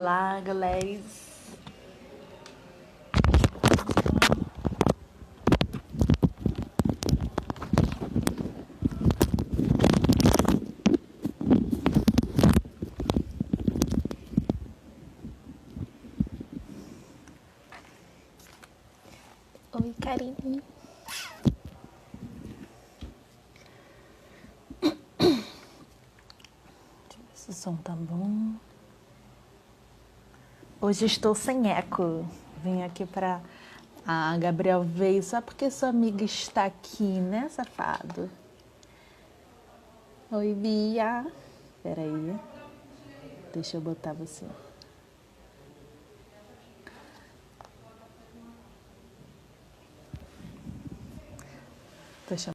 Olá, galera. Oi, Karine. Deixa eu ver se o som tá bom. Hoje estou sem eco. Vim aqui pra... Ah, Gabriel veio só porque sua amiga está aqui, né, safado? Oi, Bia. Peraí. Deixa eu botar você. Tô chamando.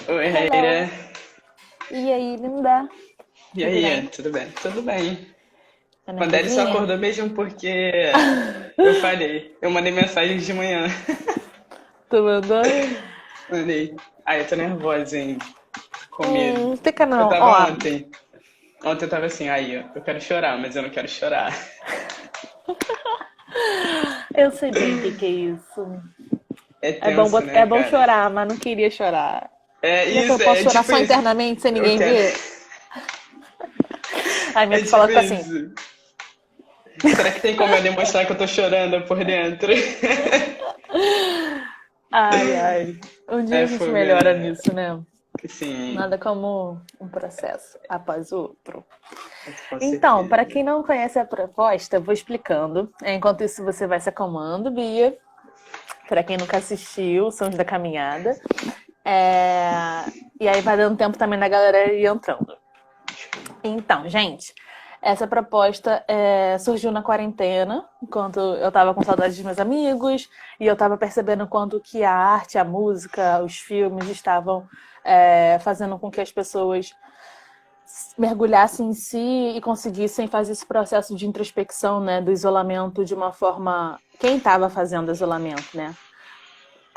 Oi, Hello. Raíra. E aí, linda? E Tudo aí, bem? tudo bem? Tudo bem. Tá na Mandele só cozinha? acordou mesmo porque eu falei. Eu mandei mensagem de manhã. Tu mandou? Mandei. Ai, eu tô nervosa, hein? Com medo. Fica Eu não. tava Ó, ontem. Ontem eu tava assim, aí, ó, eu quero chorar, mas eu não quero chorar. eu sei bem o que que é isso. É É bom, tenso, né, é bom cara? chorar, mas não queria chorar. É Já que eu isso, posso é chorar tipo só isso. internamente sem Eu ninguém quero. ver? Aí minha É tipo psicóloga fica assim, isso. Será que tem como eu demonstrar que eu tô chorando por dentro? ai, ai. Um dia É a gente fogo, melhora né? nisso, né? Sim, Nada como um processo após o outro. com Então, para certeza. quem não conhece a proposta, eu vou explicando. Enquanto isso, você vai se acalmando, Bia. Para quem nunca assistiu, Sons da Caminhada. É, e aí vai dando tempo também da galera ir entrando. Então, gente, essa proposta surgiu na quarentena, enquanto eu estava com saudade dos meus amigos e eu estava percebendo quanto que a arte, a música, os filmes estavam fazendo com que as pessoas mergulhassem em si e conseguissem fazer esse processo de introspecção, né, do isolamento de uma forma... Quem estava fazendo isolamento, né?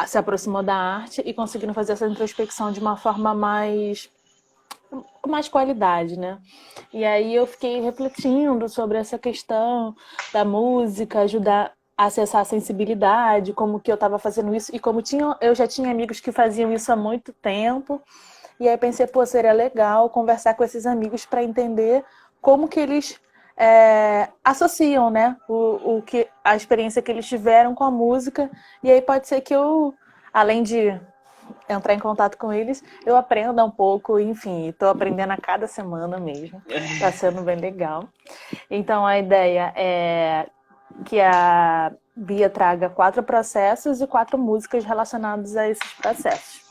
Se aproximou da arte e conseguindo fazer essa introspecção de uma forma com mais qualidade, né? E aí eu fiquei refletindo sobre essa questão da música, ajudar a acessar a sensibilidade, como que eu estava fazendo isso e como eu já tinha amigos que faziam isso há muito tempo. E aí pensei, pô, seria legal conversar com esses amigos para entender como que eles associam, né, a experiência que eles tiveram com a música. E aí pode ser que eu, além de entrar em contato com eles, eu aprenda um pouco, enfim, estou aprendendo a cada semana mesmo, está sendo bem legal. Então a ideia é que a Bia traga 4 processos e 4 músicas relacionadas a esses processos.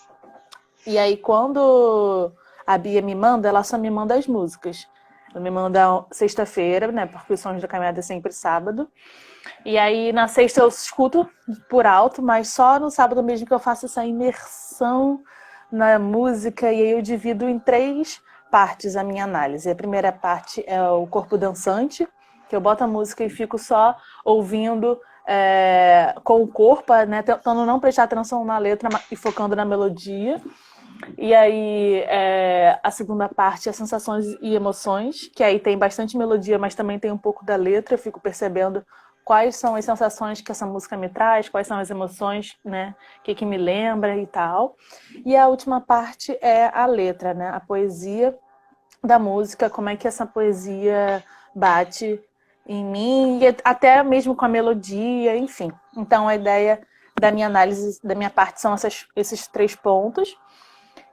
E aí quando a Bia me manda, ela só me manda as músicas. Ela me manda sexta-feira, né, porque os Sons da Caminhada é sempre sábado. E aí na sexta eu escuto por alto, mas só no sábado mesmo que eu faço essa imersão na música. E aí eu divido em 3 partes a minha análise. A primeira parte é o corpo dançante, que eu boto a música e fico só ouvindo com o corpo, né, tentando não prestar atenção na letra e focando na melodia. E aí a segunda parte é sensações e emoções, que aí tem bastante melodia, mas também tem um pouco da letra. Eu fico percebendo quais são as sensações que essa música me traz, quais são as emoções, né, que me lembra e tal. E a última parte é a letra, né, a poesia da música, como é que essa poesia bate em mim, e até mesmo com a melodia, enfim. Então a ideia da minha análise, da minha parte, são esses 3 pontos.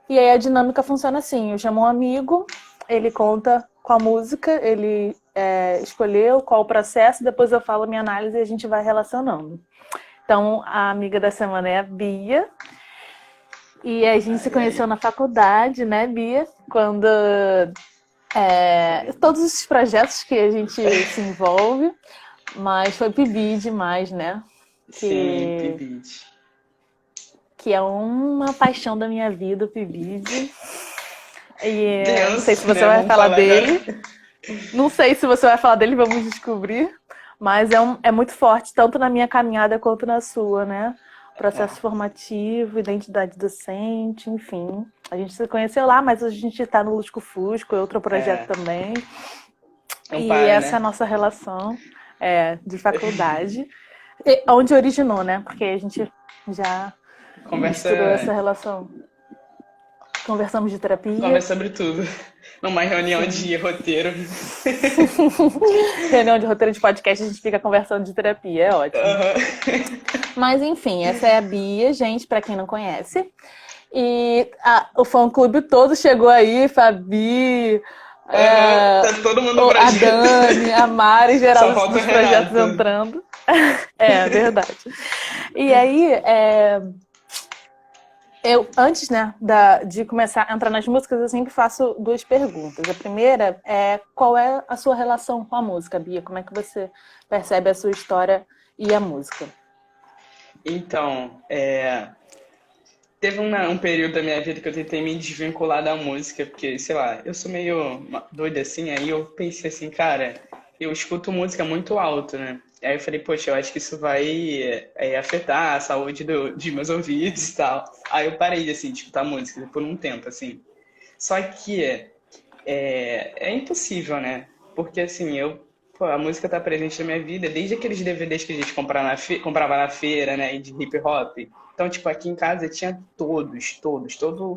E aí a dinâmica funciona assim: eu chamo um amigo, ele conta qual música ele escolheu, qual o processo, depois eu falo a minha análise e a gente vai relacionando. Então, a amiga da semana é a Bia, e a gente se Ai, conheceu ai. na faculdade, né, Bia? Quando todos os projetos que a gente se envolve, mas foi PIB demais, né? Sim, Que, Pibite. que é uma paixão da minha vida, o PIBID. E não sei se Deus, você né? vai Vamos falar falar agora. dele. Não sei se você vai falar dele, vamos descobrir. Mas é muito forte, tanto na minha caminhada quanto na sua, né? processo formativo, identidade docente, enfim. A gente se conheceu lá, mas a gente está no Lusco Fusco, é outro projeto também. Não E para, essa é né? a nossa relação de faculdade, onde originou, né? Porque a gente já misturou essa Conversa, relação. Conversamos de terapia. conversa sobre tudo. Numa reunião Sim. de roteiro. Reunião de roteiro de podcast, a gente fica conversando de terapia, é ótimo. Mas enfim, essa é a Bia, gente, pra quem não conhece. E o fã-clube todo chegou aí, Fabi, Tá todo mundo no a projeto. Dani, a Mari, geral Só falta o dos projetos Renato. entrando. É verdade. E aí, eu, antes, né, de começar a entrar nas músicas, eu sempre faço duas perguntas. A primeira é: qual é a sua relação com a música, Bia? Como é que você percebe a sua história e a música? Então, teve um período da minha vida que eu tentei me desvincular da música, porque, sei lá, eu sou meio doida assim, aí eu pensei assim, cara, eu escuto música muito alto, né? Aí eu falei, poxa, eu acho que isso vai afetar a saúde de meus ouvidos e tal. Aí eu parei, assim, de escutar música por um tempo, assim. Só que é impossível, né? Porque assim, pô, a música tá presente na minha vida desde aqueles DVDs que a gente comprava na feira, né? De hip hop. Então, tipo, aqui em casa tinha todo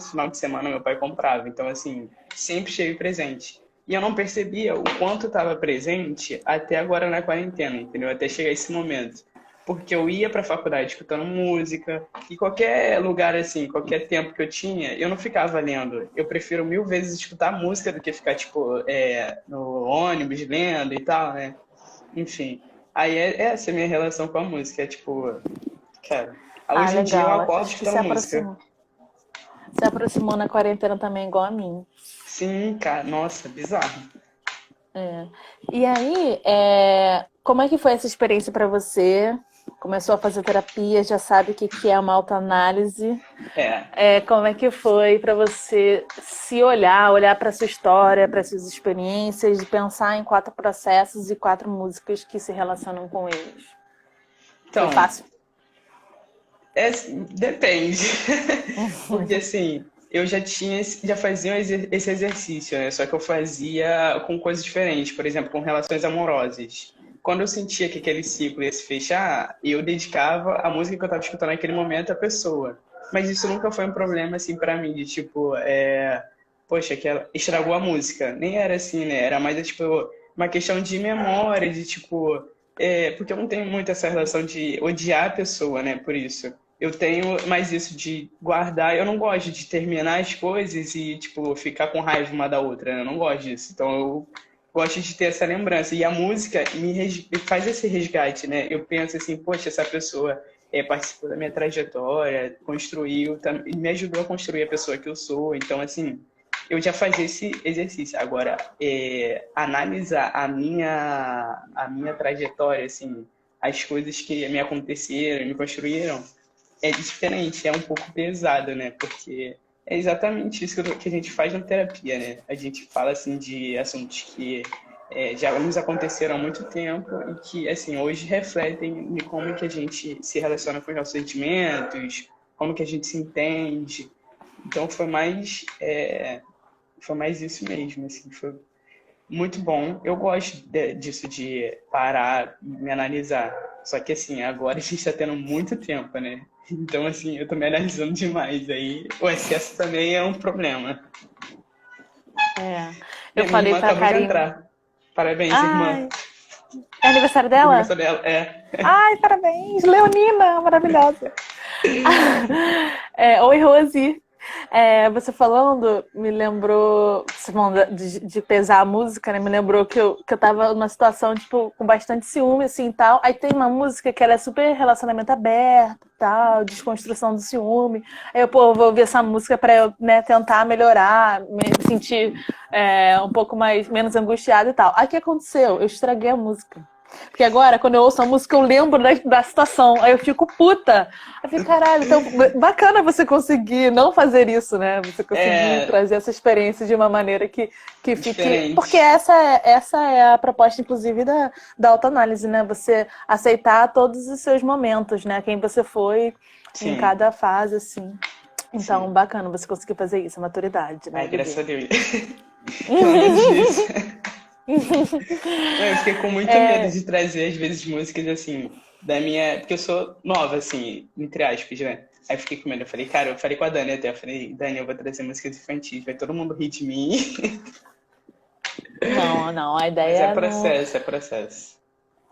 final de semana meu pai comprava. Então, assim, sempre esteve presente. E eu não percebia o quanto estava presente até agora na quarentena, entendeu? Até chegar esse momento. Porque eu ia pra faculdade escutando música, e qualquer lugar assim, qualquer tempo que eu tinha, eu não ficava lendo. Eu prefiro mil vezes escutar música do que ficar, tipo, no ônibus lendo e tal, né? Enfim. Aí essa é a minha relação com a música. É tipo, cara, Ah, hoje em dia eu legal. acordo Acho que se escutando música. aproximou. Se aproximou na quarentena também, igual a mim. Sim, cara, nossa, bizarro. E aí, como é que foi essa experiência para você? Começou a fazer terapia, já sabe o que é uma autoanálise. É. Como é que foi para você se olhar para sua história, para suas experiências, e pensar em 4 processos e 4 músicas que se relacionam com eles? Foi Então, fácil? depende. Porque assim, eu já fazia esse exercício, né? Só que eu fazia com coisas diferentes, por exemplo, com relações amorosas. Quando eu sentia que aquele ciclo ia se fechar, eu dedicava a música que eu estava escutando naquele momento à pessoa. Mas isso nunca foi um problema assim para mim, de tipo, poxa, que ela estragou a música. Nem era assim, né? Era mais tipo uma questão de memória, de tipo, porque eu não tenho muito essa relação de odiar a pessoa, né? Por isso. Eu tenho mais isso de guardar. Eu não gosto de terminar as coisas e, tipo, ficar com raiva uma da outra, né? Eu não gosto disso. Então, eu gosto de ter essa lembrança. E a música faz esse resgate, né? Eu penso assim, poxa, essa pessoa participou da minha trajetória, construiu, e me ajudou a construir a pessoa que eu sou. Então, assim, eu já fazia esse exercício. Agora, analisar a minha trajetória, assim, as coisas que me aconteceram, me construíram, é diferente, é um pouco pesado, né? Porque é exatamente isso que a gente faz na terapia, né? A gente fala, assim, de assuntos que já nos aconteceram há muito tempo e que, assim, hoje refletem de como que a gente se relaciona com os nossos sentimentos, como que a gente se entende. Então, foi mais isso mesmo, assim, foi muito bom. Eu gosto disso de parar e me analisar. Só que assim, agora a gente está tendo muito tempo, né? Então, assim, eu tô me analisando demais. Aí o excesso também é um problema. E Eu a minha falei irmã pra acabou de Karine. entrar. Parabéns, irmã. Ai, é aniversário O dela? aniversário dela Ai, parabéns, Leonina, maravilhosa. Oi, Rose. Você falando, me lembrou, você falando de pesar a música, né? Me lembrou que eu tava numa situação, tipo, com bastante ciúme, assim, tal. Aí tem uma música que ela é super relacionamento aberto, tal, desconstrução do ciúme. Aí eu, pô, vou ouvir essa música pra eu, né, tentar melhorar, me sentir um pouco menos angustiada e tal. Aí o que aconteceu? Eu estraguei a música. Porque agora, quando eu ouço a música, eu lembro da situação. Aí eu fico puta. Aí eu fico, caralho, então bacana você conseguir não fazer isso, né? Você conseguir é trazer essa experiência de uma maneira que fique. Porque diferente. essa é a proposta, inclusive, da autoanálise, né? Você aceitar todos os seus momentos, né? Quem você foi em Sim. cada fase, assim. Então, Sim. bacana você conseguir fazer isso, a maturidade, né, Ai, graças a bebê? Deus. Pelo menos isso. Não, eu fiquei com muito medo É, de trazer, às vezes, músicas assim, da minha. Porque eu sou nova, assim, entre aspas, né? Aí eu fiquei com medo. Eu falei, cara, eu falei com a Dani até. Eu falei, Dani, eu vou trazer músicas infantis, vai todo mundo rir de mim. não, não, a Mas é ideia não. processo, é processo.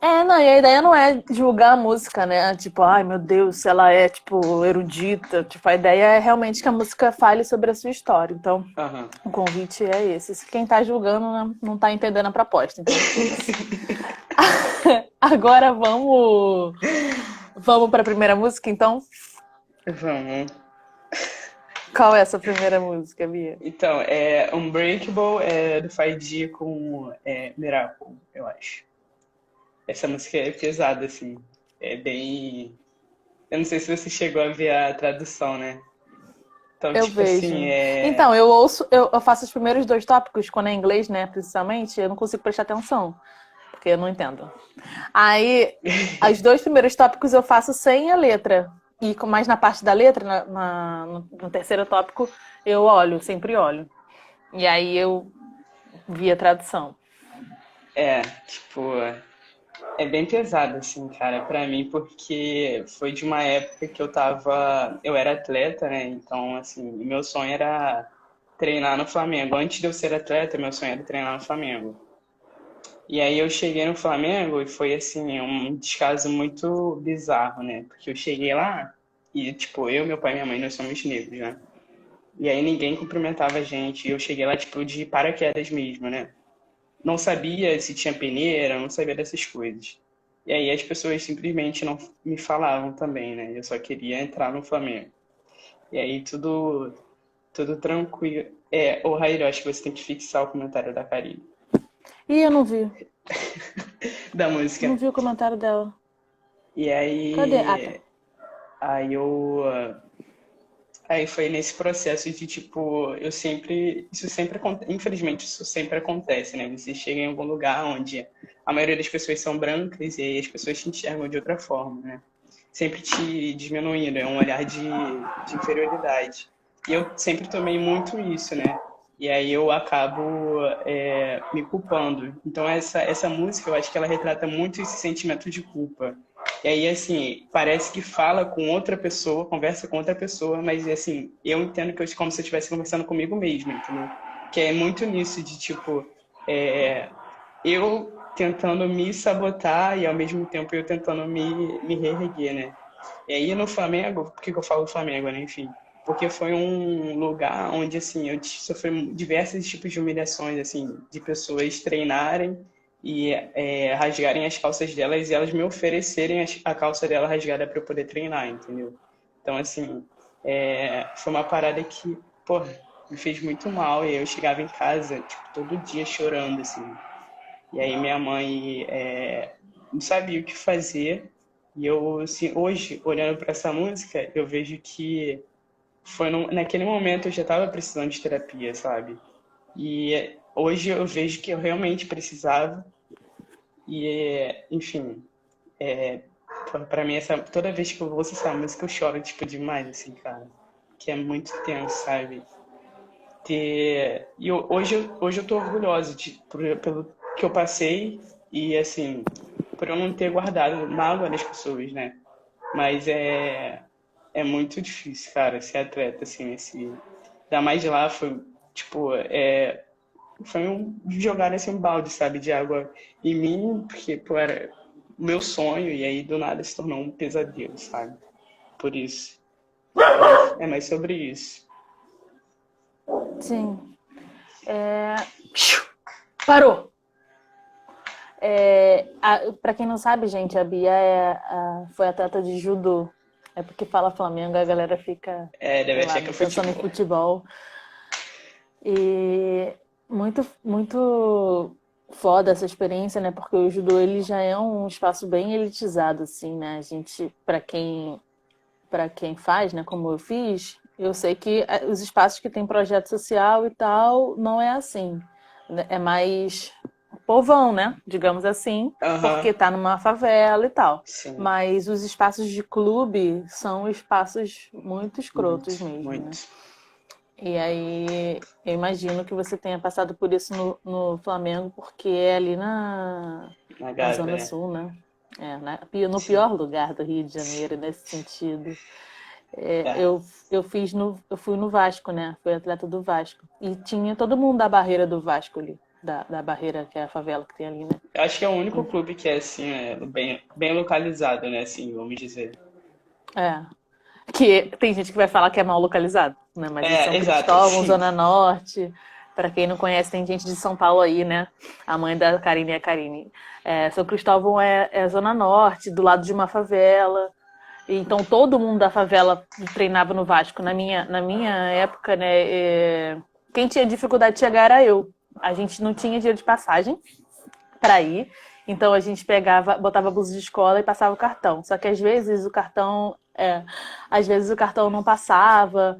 É, não, e a ideia não é julgar a música, né? Tipo, ai meu Deus, se ela é, tipo, erudita. Tipo, a ideia é realmente que a música fale sobre a sua história. Então, Aham. o convite é esse. Se quem tá julgando não tá entendendo a proposta, então foda-se. Agora vamos para a primeira música, então? Vamos. Qual é essa primeira música, Bia? Então, Unbreakable é do Faidi com Miracle, eu acho. Essa música é pesada, assim. É bem. Eu não sei se você chegou a ver a tradução, né? Então, Eu tipo assim, vejo. Então, eu ouço, eu faço os primeiros dois tópicos, quando é inglês, né, precisamente, eu não consigo prestar atenção, porque eu não entendo. Aí, os dois primeiros tópicos eu faço sem a letra. E mais na parte da letra, no terceiro tópico, eu olho, sempre olho. E aí eu vi a tradução. tipo, é bem pesado, assim, cara, pra mim, porque foi de uma época que eu era atleta, né? Então, assim, meu sonho era treinar no Flamengo. Antes de eu ser atleta, meu sonho era treinar no Flamengo. E aí eu cheguei no Flamengo e foi, assim, um descaso muito bizarro, né? Porque eu cheguei lá e, tipo, eu, meu pai e minha mãe, nós somos negros, né? E aí ninguém cumprimentava a gente. E eu cheguei lá, tipo, de paraquedas mesmo, né? Não sabia se tinha peneira, não sabia dessas coisas. E aí as pessoas simplesmente não me falavam também, né? Eu só queria entrar no Flamengo. E aí tudo tranquilo. Ô Raíra, eu acho que você tem que fixar o comentário da Karine. Ih, eu não vi. Da Não música. vi o comentário dela. E Cadê? Ah, tá. aí eu, aí foi nesse processo de tipo, infelizmente isso sempre acontece, né? Você chega em algum lugar onde a maioria das pessoas são brancas e aí as pessoas te enxergam de outra forma, né? Sempre te diminuindo, é um olhar de inferioridade. E eu sempre tomei muito isso, né? E aí eu acabo me culpando. Então essa música, eu acho que ela retrata muito esse sentimento de culpa. E aí, assim, parece que fala com outra pessoa, conversa com outra pessoa, mas, assim, eu entendo que como se eu estivesse conversando comigo mesmo, entendeu? Que é muito nisso de, tipo, é, eu tentando me sabotar e, ao mesmo tempo, eu tentando me reerguer, né? E aí, no Flamengo, por que que eu falo Flamengo, né? Enfim, porque foi um lugar onde, assim, eu sofri diversos tipos de humilhações, assim, de pessoas treinarem e rasgarem as calças delas e elas me oferecerem a calça dela rasgada para eu poder treinar, entendeu? Então, assim, foi uma parada que, porra, me fez muito mal. E aí eu chegava em casa, tipo, todo dia chorando, assim. E aí minha mãe não sabia o que fazer. E eu, assim, hoje, olhando para essa música, eu vejo que naquele momento eu já estava precisando de terapia, sabe? E hoje eu vejo que eu realmente precisava. Enfim, pra mim, toda vez que eu ouço essa música, eu choro, tipo, demais, assim, cara. Que é muito tenso, sabe? Hoje eu tô orgulhosa pelo que eu passei e, assim, por eu não ter guardado mágoa das pessoas, né? Mas é muito difícil, cara, ser atleta, assim, ainda mais lá foi, tipo, foi jogar assim, um balde, sabe, de água em mim, porque, pô, era o meu sonho, e aí do nada se tornou um pesadelo, sabe? Por isso. É mais sobre isso. Sim. Parou! Pra quem não sabe, gente, a Bia foi atleta de judô. É porque fala Flamengo, a galera fica, Deve sei lá, achar que né, é pensando em futebol. futebol. E muito foda essa experiência, né? Porque o judô ele já é um espaço bem elitizado, assim, né? A gente, para quem faz, né? Como eu fiz, eu sei que os espaços que tem projeto social e tal não é assim. É mais povão, né? Digamos assim, Aham, porque tá numa favela e tal. sim. Mas os espaços de clube são espaços muito escrotos Muito, mesmo, né? muito. E aí eu imagino que você tenha passado por isso no Flamengo, porque é ali Na na Gávea, Zona né? Sul, né? É, no Sim. pior lugar do Rio de Janeiro, nesse sentido. É, É. eu fui no Vasco, né? Fui atleta do Vasco. E tinha todo mundo da barreira do Vasco ali. Da barreira, que é a favela que tem ali, né? Eu acho que é o único clube que é assim, bem localizado, né? Assim, vamos dizer. É. Que tem gente que vai falar que é mal localizado, né? Mas em É, São exato, Cristóvão, sim. Zona Norte, para quem não conhece, tem gente de São Paulo aí, né? A mãe da Karine é a Karine. É, São Cristóvão é Zona Norte, do lado de uma favela. Então todo mundo da favela treinava no Vasco. Na minha época, né? Quem tinha dificuldade de chegar era eu. A gente não tinha dinheiro de passagem para ir. Então a gente pegava, botava a blusa de escola e passava o cartão. Só que às vezes o cartão não passava,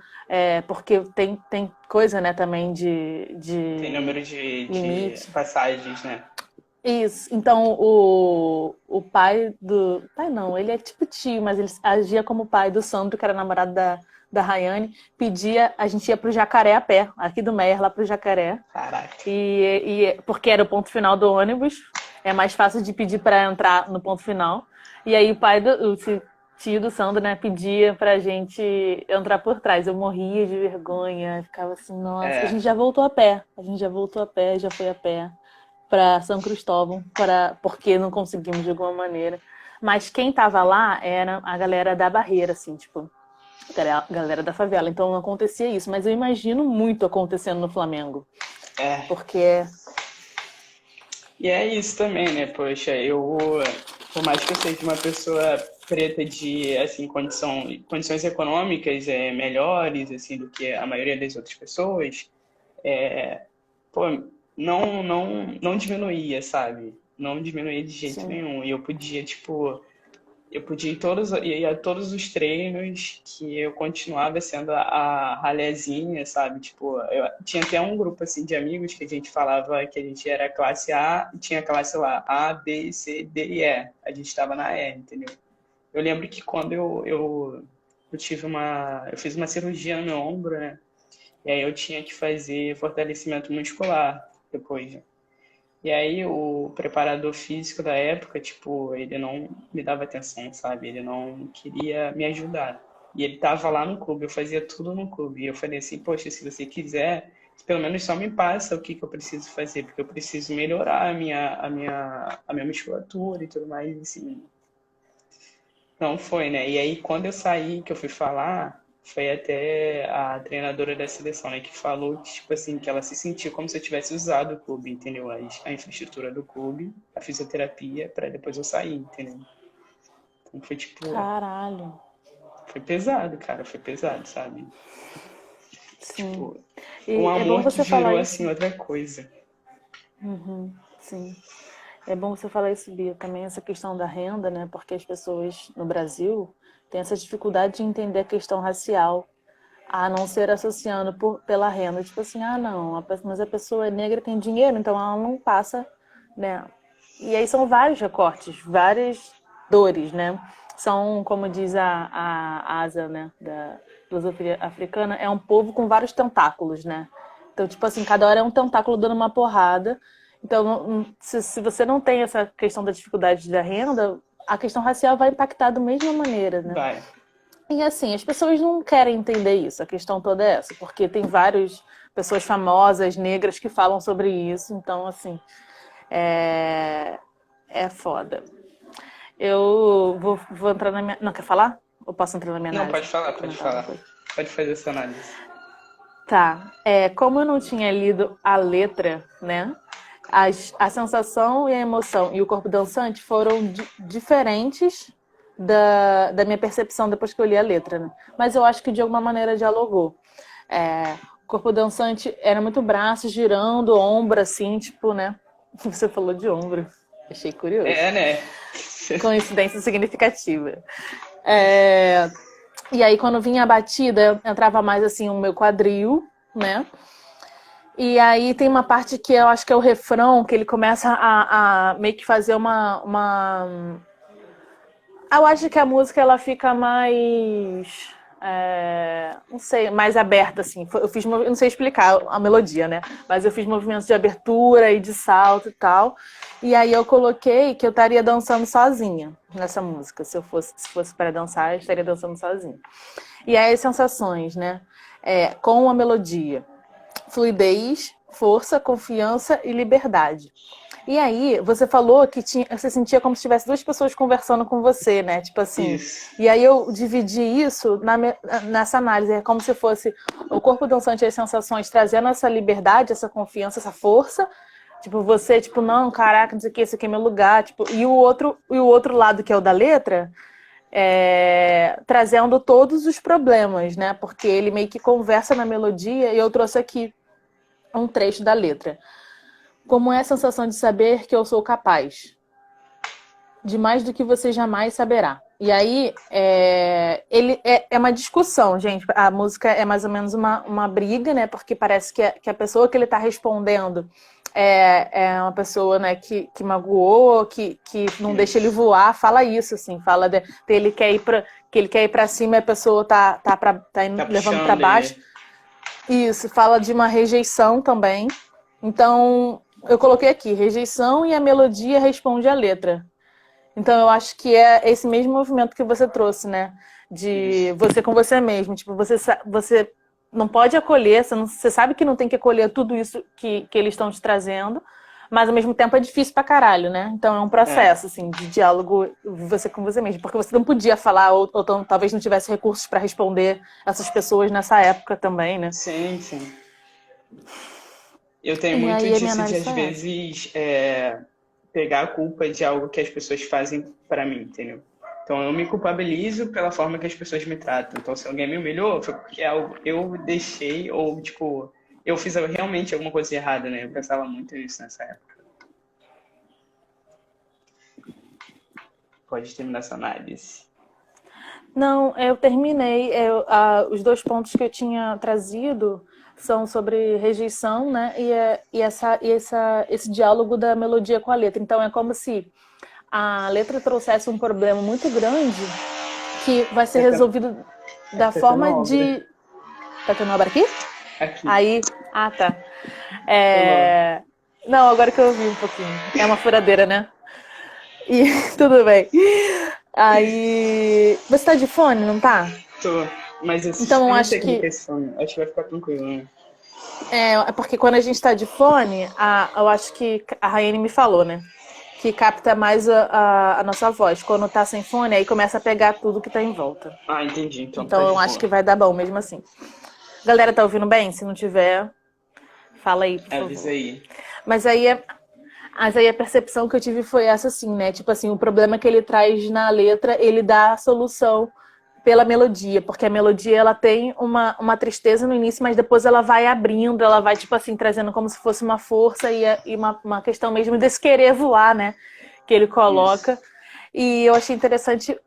porque tem coisa, né, também Tem de número de limite. passagens, né? Isso. Então o pai do. Pai não, ele é tipo tio, mas ele agia como pai do Sandro, que era namorado da Rayane, pedia, a gente ia pro Jacaré a pé, aqui do Meier, lá pro Jacaré. Caraca. Porque era o ponto final do ônibus, é mais fácil de pedir para entrar no ponto final. E aí o tio do Sandro, né, pedia pra gente entrar por trás. Eu morria de vergonha, ficava assim, nossa, a É, gente já voltou a pé, já foi a pé para São Cristóvão, porque não conseguimos de alguma maneira. Mas quem tava lá era a galera da barreira, assim, tipo, a galera da favela. Então não acontecia isso, mas eu imagino muito acontecendo no Flamengo, é. porque E é isso também, né? Poxa, por mais que eu seja uma pessoa preta de, assim, condições econômicas melhores, assim, do que a maioria das outras pessoas, pô, não diminuía, sabe? Não diminuía de jeito sim. nenhum. E eu podia, tipo, eu podia ir a todos os treinos que eu continuava sendo a ralezinha, sabe? Tipo, eu tinha até um grupo assim de amigos que a gente falava que a gente era classe A e tinha classe lá A, B, C, D e E. A gente estava na E, entendeu? Eu lembro que quando eu fiz uma cirurgia no meu ombro, né? E aí eu tinha que fazer fortalecimento muscular depois, né? E aí o preparador físico da época, tipo, ele não me dava atenção, sabe? Ele não queria me ajudar. E ele tava lá no clube, eu fazia tudo no clube. E eu falei assim, poxa, se você quiser, pelo menos só me passa o que que eu preciso fazer, porque eu preciso melhorar a minha musculatura e tudo mais, assim. Não foi, né? E aí, quando eu saí, que eu fui falar, foi até a treinadora da seleção, né, que falou que, tipo assim, que ela se sentiu como se eu tivesse usado o clube, entendeu? A infraestrutura do clube, a fisioterapia, para depois eu sair, entendeu? Então foi tipo, Caralho. foi pesado, cara, foi pesado, sabe? Sim. Tipo, um E é bom amor que você falar virou, isso. assim, outra coisa. Uhum, sim. É bom você falar isso, Bia, também essa questão da renda, né? Porque as pessoas no Brasil têm essa dificuldade de entender a questão racial, a não ser associando pela renda. Tipo assim, ah, não, mas a pessoa é negra tem dinheiro, então ela não passa, né? E aí são vários recortes, várias dores, né? São, como diz a Asa, né, da filosofia africana, é um povo com vários tentáculos, né? Então, tipo assim, cada hora é um tentáculo dando uma porrada. Então, se você não tem essa questão da dificuldade da renda, a questão racial vai impactar da mesma maneira, né? Vai. E assim, as pessoas não querem entender isso, a questão toda é essa, porque tem várias pessoas famosas, negras, que falam sobre isso, então, assim, é, é foda. Eu vou entrar na minha. Não, quer falar? Ou posso entrar na minha Não, análise? pode falar, Quer pode comentar alguma falar. coisa? Pode fazer essa análise. Tá. Como eu não tinha lido a letra, né? A sensação e a emoção e o corpo dançante foram diferentes da minha percepção depois que eu li a letra, né? Mas eu acho que de alguma maneira dialogou. O corpo dançante era muito braço girando, ombro assim, tipo, né? Você falou de ombro. Achei curioso. É, né? Coincidência significativa. É, E aí, quando vinha a batida, entrava mais assim o meu quadril, né? E aí tem uma parte que eu acho que é o refrão, que ele começa a meio que fazer uma... Eu acho que a música ela fica mais... não sei, mais aberta, assim. Eu fiz, eu não sei explicar a melodia, né? Mas eu fiz movimentos de abertura e de salto e tal. E aí eu coloquei que eu estaria dançando sozinha nessa música. Se fosse para dançar, eu estaria dançando sozinha. E aí as sensações, né? Com a melodia. Fluidez, força, confiança e liberdade. E aí, você falou que você sentia como se tivesse duas pessoas conversando com você, né? Tipo assim. Isso. E aí eu dividi isso nessa análise. É como se fosse o corpo dançante e as sensações trazendo essa liberdade, essa confiança, essa força. Tipo, você, tipo, não, caraca, não sei o que, esse aqui é meu lugar. Tipo, e o outro lado, que é o da letra, trazendo todos os problemas, né? Porque ele meio que conversa na melodia e eu trouxe aqui um trecho da letra. Como é a sensação de saber que eu sou capaz de mais do que você jamais saberá. E aí, ele é uma discussão, gente. A música é mais ou menos uma briga, né? Porque parece que a pessoa que ele está respondendo é uma pessoa, né, que magoou, que não deixa ele voar. Fala isso, assim. Fala que ele quer ir para cima e a pessoa tá levando para puxando baixo. ele. Isso, fala de uma rejeição também. Então, eu coloquei aqui, rejeição e a melodia responde à letra. Então, eu acho que é esse mesmo movimento que você trouxe, né? De Isso. você com você mesmo. Tipo, você não pode acolher, você sabe que não tem que acolher tudo isso que eles estão te trazendo, mas ao mesmo tempo é difícil pra caralho, né? Então é um É. processo, assim, de diálogo você com você mesmo. Porque você não podia falar, ou talvez não tivesse recursos para responder essas pessoas nessa época também, né? Sim, sim. Eu tenho E muito aí a minha disso de, análise às foi essa. vezes, pegar a culpa de algo que as pessoas fazem pra mim, entendeu? Então, eu me culpabilizo pela forma que as pessoas me tratam. Então, se alguém me humilhou, foi porque eu deixei, ou, tipo, eu fiz realmente alguma coisa errada, né? Eu pensava muito nisso nessa época. Pode terminar essa análise. Não, eu terminei. Os dois pontos que eu tinha trazido são sobre rejeição, né? Esse diálogo da melodia com a letra. Então é como se a letra trouxesse um problema muito grande que vai ser Tá tendo, resolvido da aqui tá tendo forma obra. de. Tá tendo obra aqui? Aqui. Aí. Ah, tá. Foi mal. É... Não, agora que eu ouvi um pouquinho. É uma furadeira, né? E tudo bem. Aí. Você tá de fone, não tá? Tô. Mas Então eu eu não acho sei como que que é esse som. Acho que vai ficar tranquilo, né? é porque quando a gente tá de fone, eu acho que a Raiane me falou, né? Que capta mais a nossa voz. Quando tá sem fone, aí começa a pegar tudo que tá em volta. Ah, entendi. Então tá Então de eu acho boa. que vai dar bom mesmo assim. Galera, tá ouvindo bem? Se não tiver, fala aí, por Avisa favor. aí. Mas aí, mas aí a percepção que eu tive foi essa assim, né? Tipo assim, o problema que ele traz na letra, ele dá a solução pela melodia, porque a melodia ela tem uma tristeza no início, mas depois ela vai abrindo, ela vai, tipo assim, trazendo como se fosse uma força e uma questão mesmo desse querer voar, né? Que ele Isso. coloca. E eu achei interessante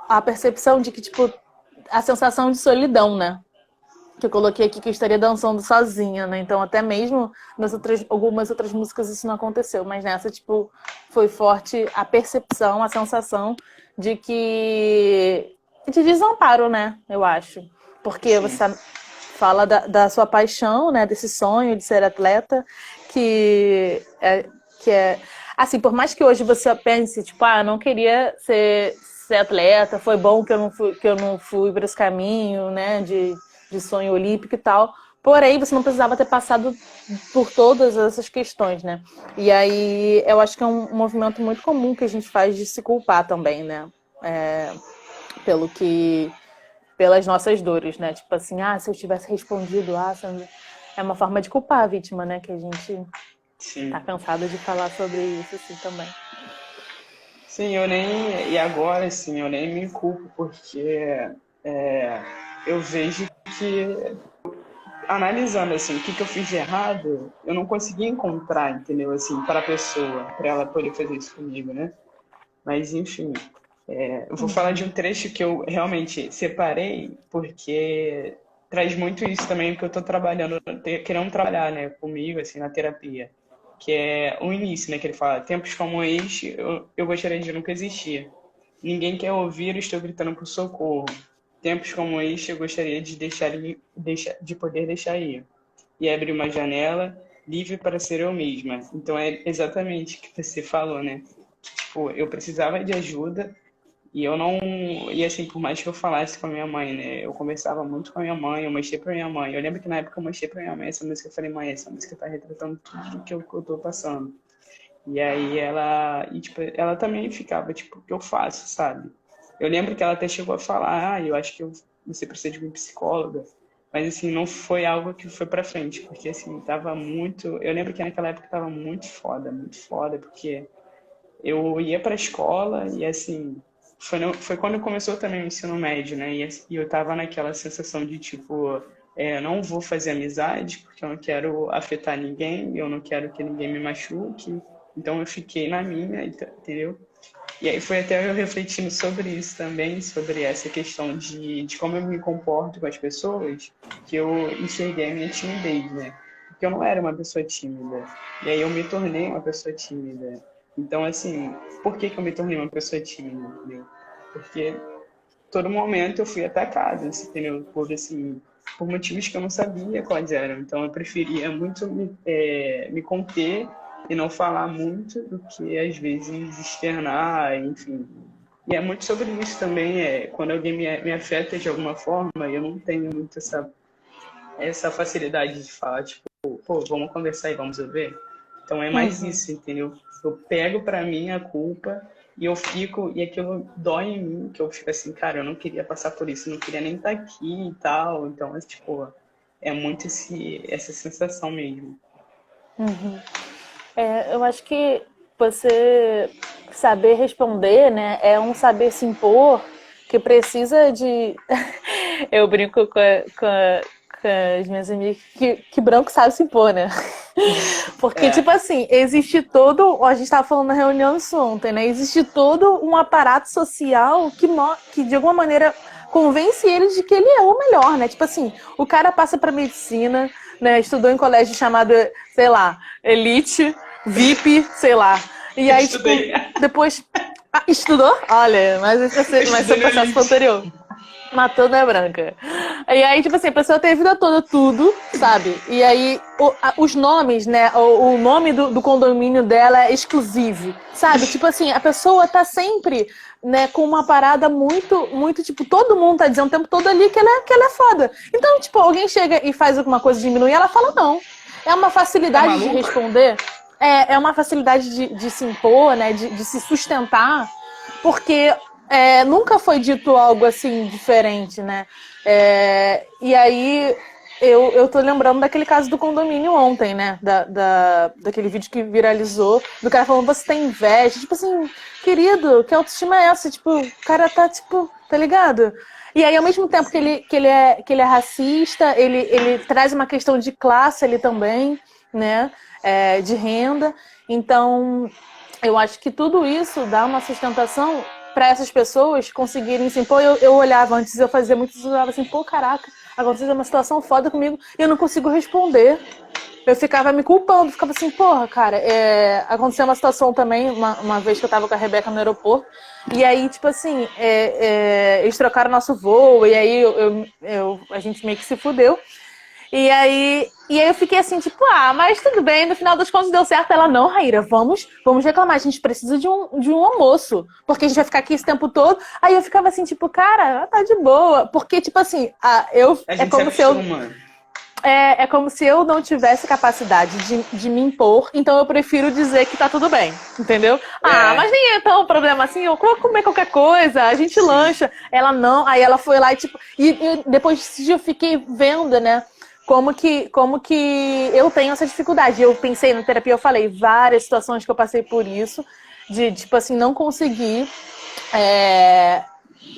a percepção de que, tipo, a sensação de solidão, né? Que eu coloquei aqui que eu estaria dançando sozinha, né? Então, até mesmo algumas outras músicas isso não aconteceu, mas nessa, tipo, foi forte a percepção, a sensação de que. De desamparo, né? Eu acho. Porque Sim. você fala da sua paixão, né? Desse sonho de ser atleta, que é. Assim, por mais que hoje você pense, tipo, eu não queria ser atleta, foi bom que eu não fui para esse caminho, né? De sonho olímpico e tal. Porém, você não precisava ter passado por todas essas questões, né? E aí, eu acho que é um movimento muito comum que a gente faz de se culpar também, né? É, pelo que... Pelas nossas dores, né? Tipo assim, se eu tivesse respondido, é uma forma de culpar a vítima, né? Que a gente tá Sim. cansado de falar sobre isso, assim, também. Sim, eu nem. E agora, assim, eu nem me culpo, porque eu vejo que, analisando, assim, o que, que eu fiz de errado, eu não consegui encontrar, entendeu? Assim, para a pessoa, para ela poder fazer isso comigo, né? Mas, enfim, eu vou falar de um trecho que eu realmente separei, porque traz muito isso também, porque eu tô trabalhando, querendo trabalhar, né, comigo, assim, na terapia. Que é o início, né, que ele fala, tempos como este, eu gostaria de nunca existir. Ninguém quer ouvir, eu estou gritando por socorro. Tempos como este, eu gostaria de de poder deixar ir. E abrir uma janela livre para ser eu mesma. Então é exatamente o que você falou, né? Tipo, eu precisava de ajuda e eu não. E assim, por mais que eu falasse com a minha mãe, né? Eu conversava muito com a minha mãe, eu mostrei pra minha mãe. Eu lembro que na época eu mostrei pra minha mãe essa música. Eu falei, mãe, essa música tá retratando tudo que eu tô passando. E aí ela. E, tipo, ela também ficava, tipo, o que eu faço, sabe? Eu lembro que ela até chegou a falar, eu acho que você precisa de uma psicóloga. Mas, assim, não foi algo que foi pra frente, porque, assim, tava muito. Eu lembro que naquela época tava muito foda, porque eu ia pra escola e, assim, foi quando começou também o ensino médio, né? E eu tava naquela sensação de, tipo, eu não vou fazer amizade porque eu não quero afetar ninguém, eu não quero que ninguém me machuque. Então eu fiquei na minha, entendeu? E aí foi até eu refletindo sobre isso também, sobre essa questão de como eu me comporto com as pessoas, que eu enxerguei a minha timidez, né? Porque eu não era uma pessoa tímida. E aí eu me tornei uma pessoa tímida. Então, assim, por que que eu me tornei uma pessoa tímida, entendeu? Porque todo momento eu fui atacada, assim, entendeu? Por, assim, por motivos que eu não sabia quais eram. Então eu preferia muito me conter e não falar muito do que às vezes externar, enfim. E é muito sobre isso também, quando alguém me afeta de alguma forma, eu não tenho muito essa facilidade de falar, tipo, pô, vamos conversar e vamos resolver. Então é mais Uhum. isso, entendeu? Eu pego pra mim a culpa e eu fico, e aquilo dói em mim, que eu fico assim, cara, eu não queria passar por isso, eu não queria nem estar aqui e tal. Então, é, tipo, é muito essa sensação mesmo. Eu acho que você saber responder, né, é um saber se impor que precisa de. Eu brinco com as minhas amigas que branco sabe se impor, né? Porque, tipo É, assim, existe todo. A gente estava falando na reunião isso ontem, né? Existe todo um aparato social que de alguma maneira, convence ele de que ele é o melhor, né? Tipo assim, o cara passa pra medicina, né? Estudou em colégio chamado, sei lá, Elite, VIP, sei lá. E eu aí, tipo, estudei, depois. Ah, estudou? Olha, eu mas seu estudei no processo foi Elite. anterior. Matou da branca. E aí, tipo assim, a pessoa tem a vida toda tudo, sabe? E aí, os nomes, né? O nome do condomínio dela é exclusivo, sabe? Tipo assim, a pessoa tá sempre, né, com uma parada muito, tipo, todo mundo tá dizendo o tempo todo ali que ela é foda. Então, tipo, alguém chega e faz alguma coisa diminuir, ela fala não. É uma Tá facilidade de maluco? responder, é uma facilidade de se impor, né? De se sustentar, porque nunca foi dito algo assim diferente, né? E aí eu tô lembrando daquele caso do condomínio ontem, né? Daquele vídeo que viralizou, do cara falando, você tem inveja. Tipo assim, querido, que autoestima é essa? Tipo, o cara tá, tipo, tá ligado? E aí, ao mesmo tempo que ele é racista, ele traz uma questão de classe ali também, né? De renda. Então, eu acho que tudo isso dá uma sustentação para essas pessoas conseguirem assim, pô, eu olhava antes, eu fazia muito isso, eu olhava assim, pô, caraca, aconteceu uma situação foda comigo e eu não consigo responder. Eu ficava me culpando, ficava assim, porra, cara, aconteceu uma situação também, uma vez que eu tava com a Rebeca no aeroporto, e aí, tipo assim, eles trocaram nosso voo, e aí a gente meio que se fudeu. E aí eu fiquei assim, tipo, mas tudo bem, no final das contas deu certo. Ela, não, Raíra, vamos reclamar, a gente precisa de um almoço, porque a gente vai ficar aqui esse tempo todo. Aí eu ficava assim, tipo, cara, tá de boa, porque, tipo assim, A gente se acostuma. é como se eu não tivesse capacidade de me impor, então eu prefiro dizer que tá tudo bem, entendeu? Mas É, nem é tão problema assim, eu vou comer qualquer coisa, a gente sim. lancha. Ela não, aí ela foi lá e tipo, e depois desse dia eu fiquei vendo, né, como que eu tenho essa dificuldade. Eu pensei na terapia, eu falei várias situações que eu passei por isso, de tipo assim, não conseguir é,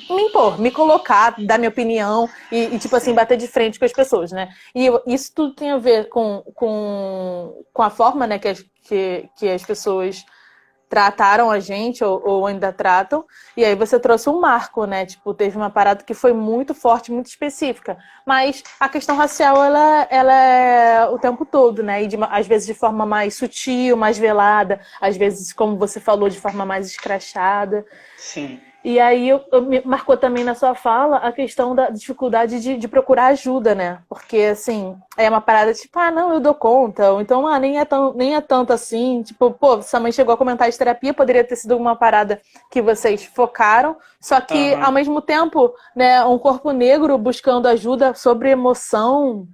me impor, me colocar, dar minha opinião tipo assim, Sim. bater de frente com as pessoas, né? E isso tudo tem a ver com a forma, né, que as pessoas trataram a gente ou ainda tratam, e aí você trouxe um marco, né? Tipo, teve uma parada que foi muito forte, muito específica. Mas a questão racial, ela é o tempo todo, né? E às vezes de forma mais sutil, mais velada, às vezes, como você falou, de forma mais escrachada. Sim. E aí me marcou também na sua fala a questão da dificuldade de procurar ajuda, né? Porque, assim, é uma parada tipo, não, eu dou conta. Ou então, nem é tanto assim. Tipo, pô, sua mãe chegou a comentar de terapia, poderia ter sido uma parada que vocês focaram. Só que, ao Aham. mesmo tempo, né, um corpo negro buscando ajuda sobre emoção,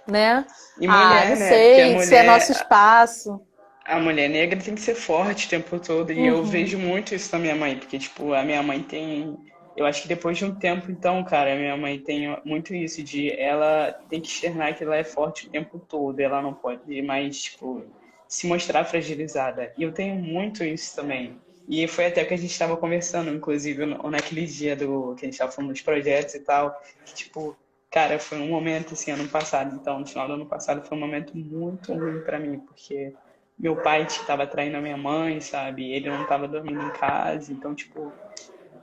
né? E Não mulher, né? Porque sei, se é nosso espaço. a mulher negra tem que ser forte o tempo todo. E eu Uhum. vejo muito isso na minha mãe, porque, tipo, a minha mãe tem. Eu acho que depois de um tempo, então, cara, a minha mãe tem muito isso de ela tem que externar que ela é forte o tempo todo. Ela não pode mais, tipo, se mostrar fragilizada. E eu tenho muito isso também. E foi até que a gente estava conversando, inclusive, naquele dia que a gente estava falando dos projetos e tal, que, tipo, cara, foi um momento, assim, ano passado. Então, no final do ano passado, foi um momento muito ruim para mim, porque meu pai estava traindo a minha mãe, sabe? Ele não estava dormindo em casa, então, tipo,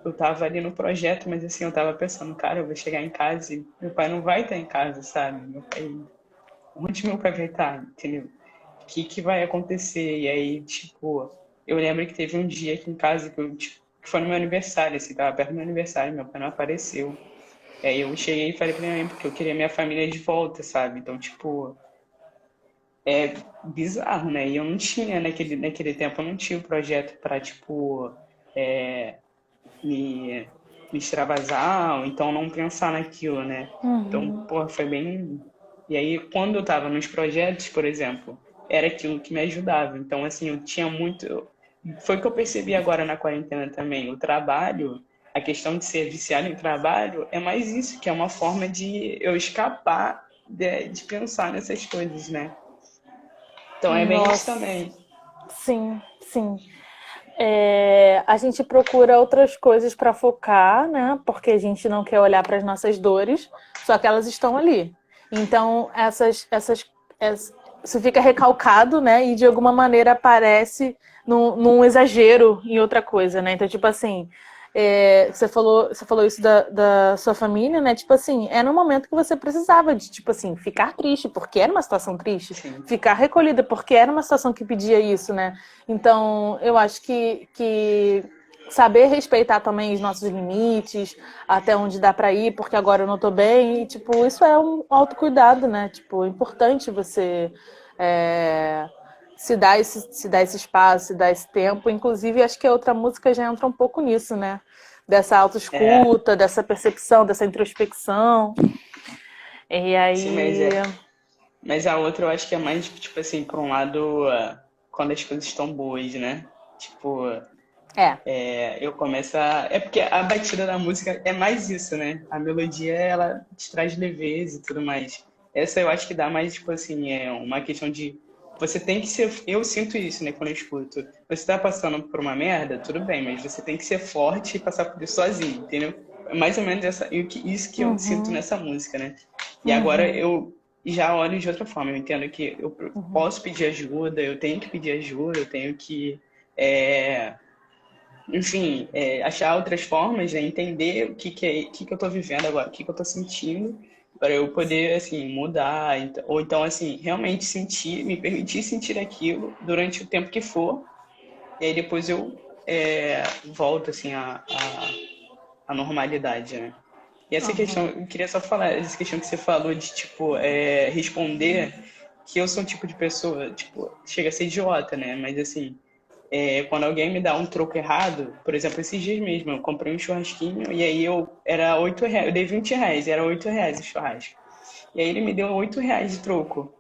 eu tava ali no projeto, mas assim, eu tava pensando, cara, eu vou chegar em casa e meu pai não vai estar em casa, sabe? Onde meu pai vai estar, entendeu? O que vai acontecer? E aí, tipo, eu lembro que teve um dia aqui em casa que foi no meu aniversário, assim, tava perto do meu aniversário, meu pai não apareceu. E aí eu cheguei e falei pra minha mãe, porque eu queria minha família de volta, sabe? Então, tipo, é bizarro, né? E eu não tinha, naquele tempo, eu não tinha o projeto pra, tipo, me, me extravasar, ou então não pensar naquilo, né? Então, Uhum. pô, foi bem. E aí, quando eu tava nos projetos, por exemplo, era aquilo que me ajudava. Então, assim, eu tinha muito. Foi o que eu percebi agora na quarentena também. O trabalho, a questão de ser viciado em trabalho, é mais isso, que é uma forma de eu escapar de pensar nessas coisas, né? Então, é bem isso Nossa, também. sim, sim. A gente procura outras coisas para focar, né? Porque a gente não quer olhar para as nossas dores, só que elas estão ali. Então, isso fica recalcado, né? E de alguma maneira aparece num exagero em outra coisa, né? Então, tipo assim, você falou isso da sua família, né? Tipo assim, é no momento que você precisava de, tipo assim, ficar triste, porque era uma situação triste, Sim. ficar recolhida, porque era uma situação que pedia isso, né? Então, eu acho que saber respeitar também os nossos limites, até onde dá para ir, porque agora eu não tô bem, e, tipo, isso é um autocuidado, né? Tipo, é importante você é, se dar esse espaço, se dar esse tempo. Inclusive, acho que a outra música já entra um pouco nisso, né? Dessa É, autoescuta, dessa percepção, dessa introspecção. E sim, aí. mas a outra eu acho que é mais, tipo assim, por um lado, quando as coisas estão boas, né? Tipo, É. eu começo a. É porque a batida da música é mais isso, né? A melodia, ela te traz leveza e tudo mais. Essa eu acho que dá mais, tipo assim, é uma questão de. Você tem que ser. Eu sinto isso, né, quando eu escuto. Você tá passando por uma merda, tudo bem, mas você tem que ser forte e passar por isso sozinho, entendeu? É mais ou menos isso que eu sinto Uhum, nessa música, né? E agora uhum, eu já olho de outra forma. Eu entendo que eu uhum, posso pedir ajuda, eu tenho que pedir ajuda, eu tenho que. é, enfim, achar outras formas, né? Entender o que eu estou vivendo agora, o que eu estou sentindo, para eu poder, assim, mudar, ou então, assim, realmente sentir, me permitir sentir aquilo durante o tempo que for, e aí depois eu volto, assim, à normalidade, né? E essa questão, uhum. eu queria só falar, essa questão que você falou de, tipo, responder, que eu sou um tipo de pessoa, tipo, chega a ser idiota, né? Mas, assim, quando alguém me dá um troco errado, por exemplo, esses dias mesmo, eu comprei um churrasquinho e aí era R$ 8, eu dei R$ 20, era R$ 8 o churrasco. E aí ele me deu R$ 8 de troco.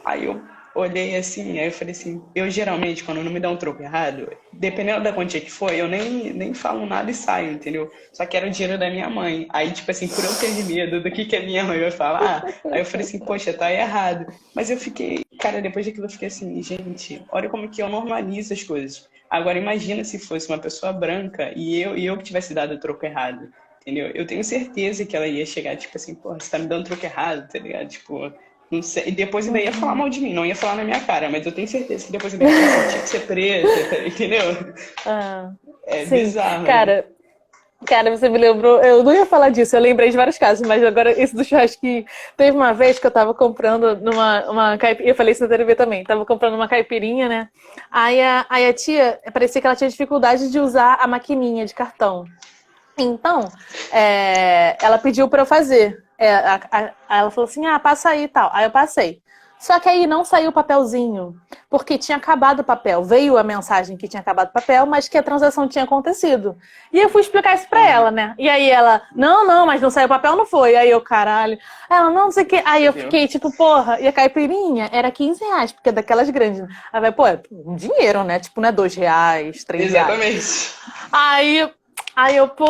Aí eu olhei assim, aí eu falei assim, eu geralmente, quando não me dá um troco errado, dependendo da quantia que for, eu nem falo nada e saio, entendeu? Só que era o dinheiro da minha mãe. Aí, tipo assim, por eu ter medo do que a minha mãe vai falar, aí eu falei assim, poxa, tá errado. Mas eu fiquei, cara, depois daquilo eu fiquei assim, gente, olha como que eu normalizo as coisas. Agora imagina se fosse uma pessoa branca e eu que tivesse dado o troco errado. Entendeu? Eu tenho certeza que ela ia chegar, tipo assim, pô, você tá me dando troco errado, tá ligado? Tipo, Não sei. E depois ainda ia falar mal de mim, não ia falar na minha cara, mas eu tenho certeza que depois ainda ia falar assim, tinha que ser preta, entendeu? Ah, É sim. bizarro, né? Cara, Cara, você me lembrou. Eu não ia falar disso, eu lembrei de vários casos, mas agora esse do churrasquinho. Teve uma vez que eu tava comprando uma caipirinha. Eu falei isso na TV também. Tava comprando uma caipirinha, né? Aí a tia, parecia que ela tinha dificuldade de usar a maquininha de cartão. Então, ela pediu pra eu fazer. Ela falou assim: ah, passa aí e tal. Aí eu passei. Só que aí não saiu o papelzinho, porque tinha acabado o papel. Veio a mensagem que tinha acabado o papel, mas que a transação tinha acontecido. E eu fui explicar isso pra ela, né? E aí ela, não, mas não saiu o papel, não foi. Aí eu, caralho. Ela, não sei o que. Aí eu Entendeu? fiquei tipo, porra. E a caipirinha era R$ 15, porque é daquelas grandes. Aí vai, pô, é um dinheiro, né? Tipo, não é R$ 2, R$ 3. Exatamente. Aí, aí eu, pô,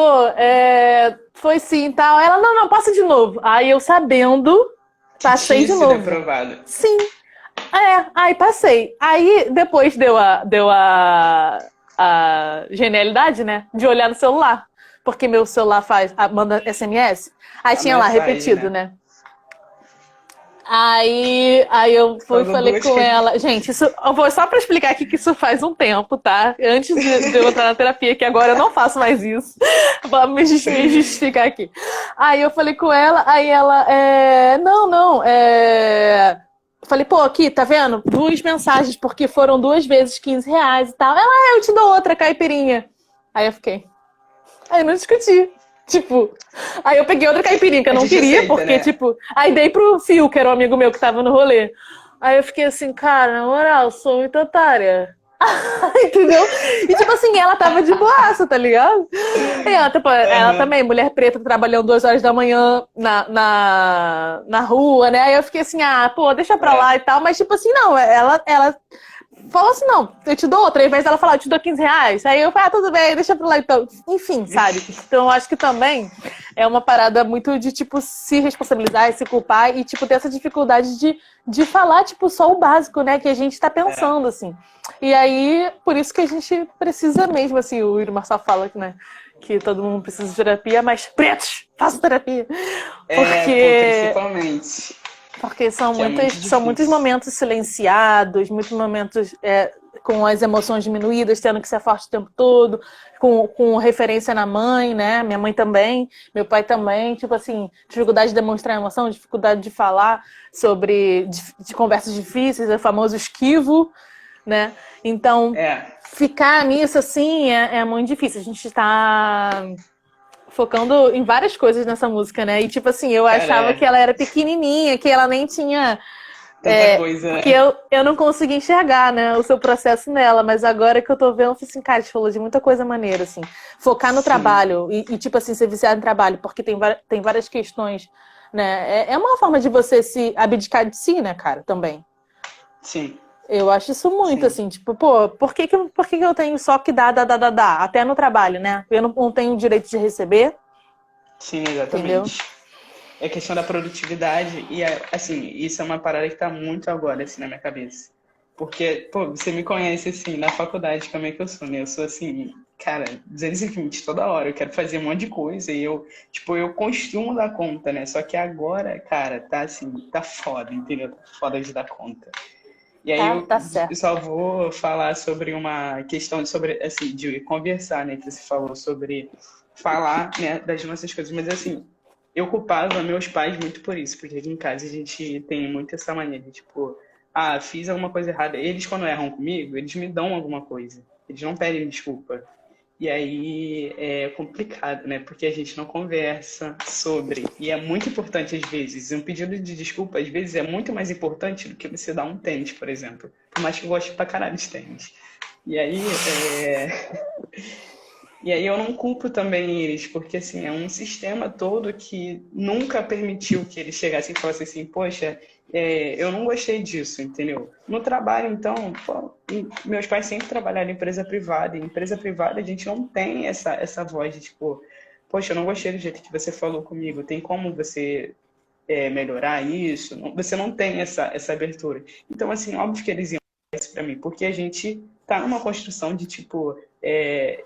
foi sim e tal. Ela, não, passa de novo. Aí eu sabendo, Que passei tinha de sido novo. aprovado. Sim. Aí passei. Aí depois deu a genialidade, né? De olhar no celular. Porque meu celular manda SMS. Aí A tinha lá, mensagem, repetido, né? né? Aí eu fui e Falou falei duas com ela, gente, isso, eu vou só pra explicar aqui que isso faz um tempo, tá? Antes de eu entrar na terapia, que agora eu não faço mais isso. Vamos me justificar aqui. Aí eu falei com ela, aí ela, não, eu falei, pô, aqui, tá vendo? 2 mensagens, porque foram 2 vezes R$ 15 e tal. Ela, eu te dou outra caipirinha. Aí eu fiquei, aí eu não discuti. Tipo, aí eu peguei outra caipirinha que eu A não gente queria, aceita, porque, né? tipo, aí dei pro Fio, que era um amigo meu que tava no rolê. Aí eu fiquei assim, cara, na moral, sou muito otária. Entendeu? E tipo assim, ela tava de boaça, tá ligado? E ela, tipo, ela Aham. também, mulher preta, trabalhando 2 horas da manhã na rua, né? Aí eu fiquei assim, pô, deixa pra lá É. e tal. Mas, tipo assim, não, ela falou assim, não, eu te dou outra. Ao invés dela falar, eu te dou R$ 15. Aí eu falei, tudo bem, deixa pra lá então. Enfim, sabe? Então eu acho que também é uma parada muito de, tipo, se responsabilizar e se culpar e, tipo, ter essa dificuldade de falar, tipo, só o básico, né? Que a gente tá É. pensando, assim. E aí, por isso que a gente precisa mesmo, assim, o Yuri Marçal fala que, né? Que todo mundo precisa de terapia, mas pretos, façam terapia. Pô, Porque principalmente. porque são Que é muito são muitos difícil. momentos silenciados, muitos momentos com as emoções diminuídas, tendo que ser forte o tempo todo, com referência na mãe, né? Minha mãe também, meu pai também, tipo assim, dificuldade de demonstrar emoção, dificuldade de falar sobre de conversas difíceis, o famoso esquivo, né? Então, É. ficar nisso assim é muito difícil. A gente está focando em várias coisas nessa música, né? E tipo assim, eu Cara, achava que ela era pequenininha, que ela nem tinha tanta coisa, porque né? eu não consegui enxergar, né, o seu processo nela, mas agora que eu tô vendo, eu falei assim, cara, você falou de muita coisa maneira, assim. Focar no Sim, trabalho tipo assim, ser viciado em trabalho, porque tem várias questões, né? É uma forma de você se abdicar de si, né, cara, também. sim, Eu acho isso muito, sim. assim, tipo, pô, por que que eu tenho só que dar, até no trabalho, né? Eu não tenho o direito de receber, Sim, entendeu? exatamente. É questão da produtividade e, assim, isso é uma parada que tá muito agora, assim, na minha cabeça. Porque, pô, você me conhece, assim, na faculdade, como é que eu sou, né? Eu sou, assim, cara, 220 toda hora. Eu quero fazer um monte de coisa e eu, tipo, eu costumo dar conta, né? Só que agora, cara, tá, assim, tá foda, entendeu? Tá foda de dar conta. E aí Tá eu certo. só vou falar sobre uma questão sobre, assim, de conversar, né? Que você falou sobre falar, né, das nossas coisas. Mas, assim, eu culpava meus pais muito por isso, porque aqui em casa a gente tem muito essa mania de, tipo, fiz alguma coisa errada. Eles, quando erram comigo, eles me dão alguma coisa. Eles não pedem desculpa. E aí é complicado, né? Porque a gente não conversa sobre. E é muito importante, às vezes, um pedido de desculpa, às vezes, é muito mais importante do que você dar um tênis, por exemplo. Por mais que eu goste pra caralho de tênis. E aí, e aí eu não culpo também eles, porque assim, é um sistema todo que nunca permitiu que eles chegassem e falassem assim, poxa, eu não gostei disso, entendeu? No trabalho, então, pô, meus pais sempre trabalharam em empresa privada, e em empresa privada a gente não tem essa voz de tipo, poxa, eu não gostei do jeito que você falou comigo, tem como você melhorar isso? Você não tem essa abertura. Então, assim, óbvio que eles iam isso para mim, porque a gente tá numa construção de tipo,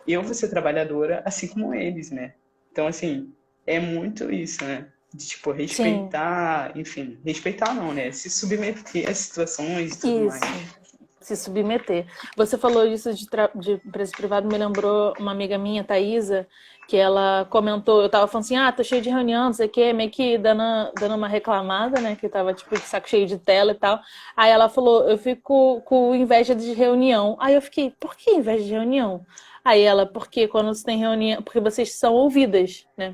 eu vou ser trabalhadora assim como eles, né? Então, assim, é muito isso, né? De, tipo, Sim, respeitar, enfim, respeitar não, né? Se submeter às situações e tudo mais. isso. Se submeter. Você falou isso de empresa privada, me lembrou uma amiga minha, Thaisa, que ela comentou, eu tava falando assim, tô cheio de reunião, não sei o quê, meio que dando uma reclamada, né, que tava tipo de saco cheio de tela e tal. Aí ela falou, eu fico com inveja de reunião. Aí eu fiquei, por que inveja de reunião? Aí ela, porque quando você tem reunião, porque vocês são ouvidas, né?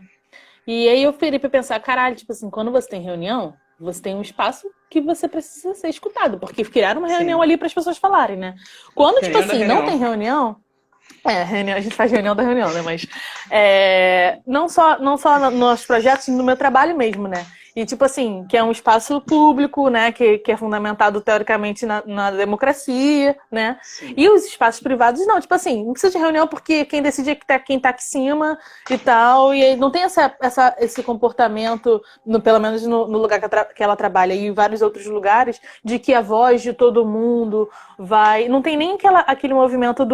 E aí eu parei pra pensar, caralho, tipo assim, quando você tem reunião, você tem um espaço que você precisa ser escutado, porque criaram uma reunião Sim. ali para as pessoas falarem, né? Quando, tipo Reunião da assim, não reunião. tem reunião, reunião, a gente faz reunião da reunião, né? Mas não só nos projetos, no meu trabalho mesmo, né? E, tipo assim, que é um espaço público, né? Que é fundamentado, teoricamente, na democracia, né? Sim. E os espaços privados, não. Tipo assim, não precisa de reunião porque quem decide é quem tá aqui em cima e tal. E aí não tem esse comportamento, pelo menos no lugar que ela trabalha e em vários outros lugares, de que a voz de todo mundo vai... Não tem nem aquele movimento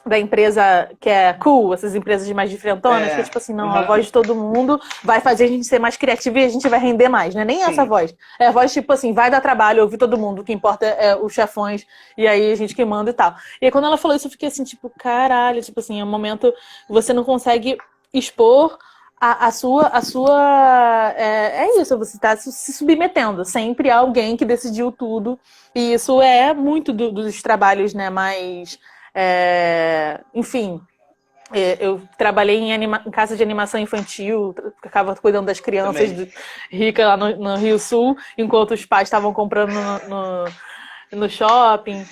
da empresa que é cool, essas empresas mais diferentonas, que é É, tipo assim, não, a aham, voz de todo mundo vai fazer a gente ser mais criativo e a gente vai render mais, né? Nem essa sim. voz. É a voz tipo assim, vai dar trabalho, ouvir todo mundo, o que importa é os chefões e aí a gente que manda e tal. E aí quando ela falou isso, eu fiquei assim, tipo, caralho, tipo assim, é um momento que você não consegue expor é isso, você está se submetendo sempre a alguém que decidiu tudo. E isso é muito dos trabalhos, né, mais enfim, eu trabalhei em casa de animação infantil, ficava cuidando das crianças Também. ricas lá no Rio Sul, enquanto os pais estavam comprando no shopping.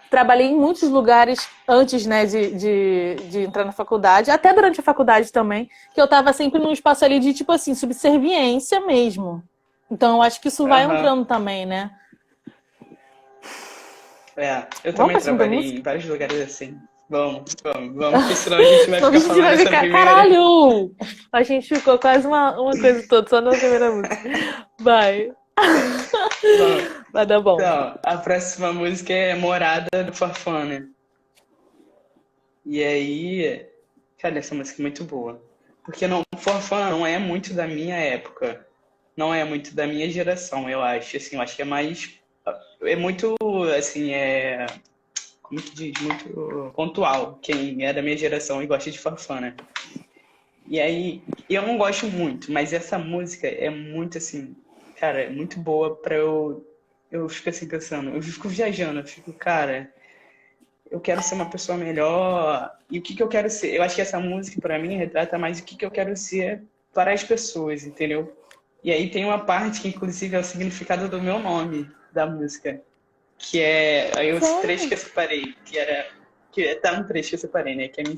Trabalhei em muitos lugares antes, né, de entrar na faculdade, até durante a faculdade também, que eu estava sempre num espaço ali de, tipo assim, subserviência mesmo. Então, eu acho que isso vai Aham. entrando também, né? É, eu Vamos também pra cima da trabalhei música? em vários lugares assim. Vamos, porque senão a gente vai Senão a ficar gente falando vai essa ficar, primeira. caralho! A gente ficou quase uma coisa toda, só na primeira música. Vai. Bom, Vai dar bom. então, a próxima música é Morada do Farfana. E aí, cara, essa música é muito boa. Porque não, Forfã não é muito da minha época. Não é muito da minha geração, eu acho. Assim, eu acho que é mais. É muito, assim, como que diz? Muito pontual. Quem é da minha geração e gosta de Forfã, né? E aí, eu não gosto muito, mas essa música é muito, assim, cara, é muito boa pra eu. Eu fico assim pensando, eu fico viajando, eu fico, cara, eu quero ser uma pessoa melhor. E o que que eu quero ser? Eu acho que essa música, pra mim, retrata mais o que que eu quero ser para as pessoas, entendeu? E aí tem uma parte que, inclusive, é o significado do meu nome da música, que é aí os trechos que Sério? eu separei, que tá no trecho que eu separei, né? Que é me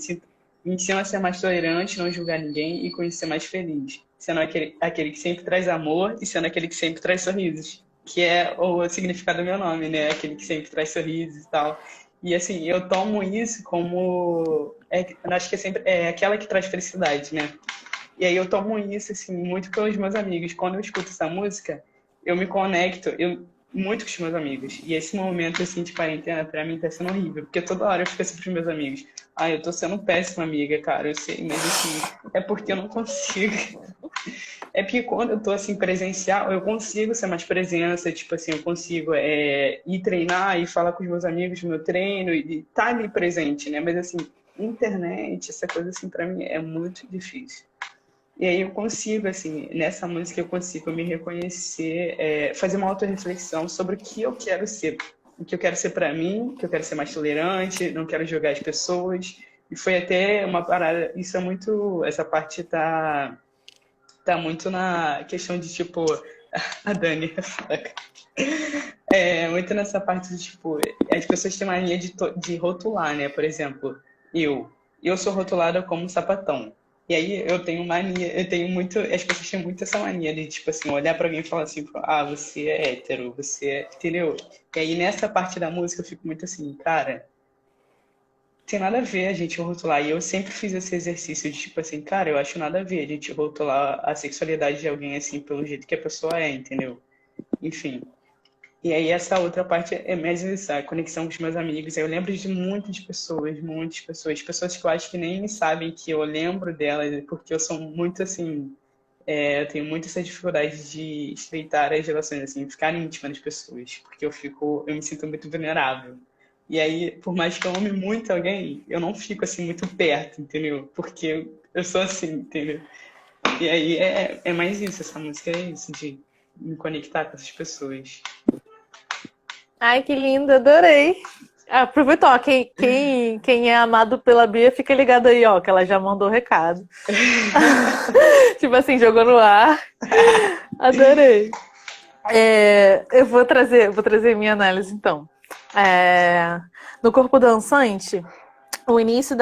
ensina a ser mais tolerante, não julgar ninguém e com isso ser mais feliz. Sendo aquele que sempre traz amor e sendo aquele que sempre traz sorrisos. Que é o significado do meu nome, né? Aquele que sempre traz sorrisos e tal. E assim, eu tomo isso como. Eu acho que é sempre é aquela que traz felicidade, né? E aí eu tomo isso, assim, muito pelos meus amigos. Quando eu escuto essa música, eu me conecto muito com os meus amigos. E esse momento, assim, de quarentena, pra mim tá sendo horrível. Porque toda hora eu fico assim pros meus amigos. Ah, eu tô sendo péssima amiga, cara, eu sei. Mas, assim, é porque eu não consigo. É porque quando eu tô, assim, presencial, eu consigo ser mais presença. Tipo assim, eu consigo ir treinar e falar com os meus amigos do meu treino e estar ali presente, né? Mas, assim, internet, essa coisa, assim, pra mim é muito difícil. E aí eu consigo, assim, nessa música eu consigo me reconhecer, fazer uma autorreflexão sobre o que eu quero ser. O que eu quero ser para mim, que eu quero ser mais tolerante, não quero julgar as pessoas. E foi até uma parada, isso é muito, essa parte tá muito na questão de, tipo, a Dani, muito nessa parte de, tipo, as pessoas têm mania de rotular, né? Por exemplo, eu sou rotulada como sapatão. E aí eu tenho mania, eu tenho muito, as pessoas têm muito essa mania de, tipo assim, olhar pra alguém e falar assim, ah, você é hétero, você é, entendeu? E aí nessa parte da música eu fico muito assim, cara, tem nada a ver a gente rotular. E eu sempre fiz esse exercício de, tipo assim, cara, eu acho nada a ver a gente rotular a sexualidade de alguém assim pelo jeito que a pessoa é, entendeu? Enfim. E aí essa outra parte é mais essa conexão com os meus amigos. Eu lembro de muitas pessoas que eu acho que nem sabem que eu lembro delas, porque eu sou muito assim, eu tenho muito essa dificuldade de estreitar as relações, assim, ficar íntima das pessoas, porque eu me sinto muito vulnerável. E aí, por mais que eu ame muito alguém, eu não fico assim muito perto, entendeu? Porque eu sou assim, entendeu? E aí é mais isso, essa música é isso, de me conectar com essas pessoas. Ai, que lindo, adorei. Aproveitou, ó, quem é amado pela Bia, fica ligado aí, ó, que ela já mandou o recado. Tipo assim, jogou no ar. Adorei. Eu vou trazer minha análise, então. No Corpo Dançante, o início